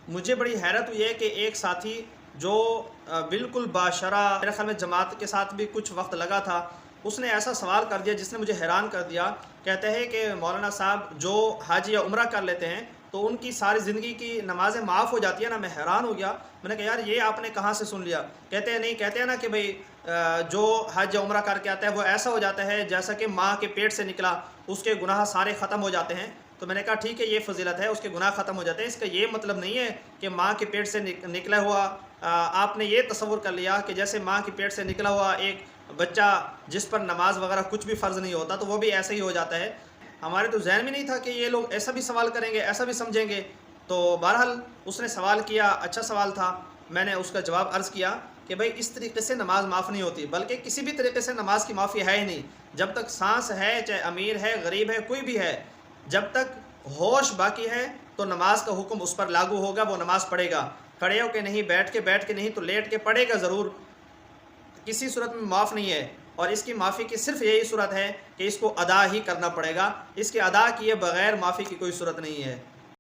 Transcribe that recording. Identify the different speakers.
Speaker 1: مجھے بڑی حیرت ہوئی ہے کہ ایک ساتھی جو بالکل باشرح میرے خیال میں جماعت کے ساتھ بھی کچھ وقت لگا تھا، اس نے ایسا سوال کر دیا جس نے مجھے حیران کر دیا۔ کہتے ہیں کہ مولانا صاحب جو حج یا عمرہ کر لیتے ہیں تو ان کی ساری زندگی کی نمازیں معاف ہو جاتی ہیں نا۔ میں حیران ہو گیا، میں نے کہا یار یہ آپ نے کہاں سے سن لیا؟ کہتے ہیں نہیں، کہتے ہیں نا کہ بھئی جو حج یا عمرہ کر کے آتا ہے وہ ایسا ہو جاتا ہے جیسا کہ ماں کے پیٹ سے نکلا، اس کے گناہ سارے ختم ہو جاتے ہیں۔ تو میں نے کہا ٹھیک ہے، یہ فضیلت ہے، اس کے گناہ ختم ہو جاتے ہیں، اس کا یہ مطلب نہیں ہے کہ ماں کے پیٹ سے نکلا ہوا آپ نے یہ تصور کر لیا کہ جیسے ماں کے پیٹ سے نکلا ہوا ایک بچہ جس پر نماز وغیرہ کچھ بھی فرض نہیں ہوتا تو وہ بھی ایسے ہی ہو جاتا ہے۔ ہمارے تو ذہن میں نہیں تھا کہ یہ لوگ ایسا بھی سوال کریں گے، ایسا بھی سمجھیں گے۔ تو بہرحال اس نے سوال کیا، اچھا سوال تھا، میں نے اس کا جواب عرض کیا کہ بھائی اس طریقے سے نماز معاف نہیں ہوتی، بلکہ کسی بھی طریقے سے نماز کی معافی ہے ہی نہیں۔ جب تک سانس ہے، چاہے امیر ہے، غریب ہے، کوئی بھی ہے، جب تک ہوش باقی ہے تو نماز کا حکم اس پر لاگو ہوگا، وہ نماز پڑھے گا، کھڑے ہو کے نہیں، بیٹھ کے نہیں تو لیٹ کے پڑھے گا ضرور، کسی صورت میں معاف نہیں ہے۔ اور اس کی معافی کی صرف یہی صورت ہے کہ اس کو ادا ہی کرنا پڑے گا، اس کے ادا کیے بغیر معافی کی کوئی صورت نہیں ہے۔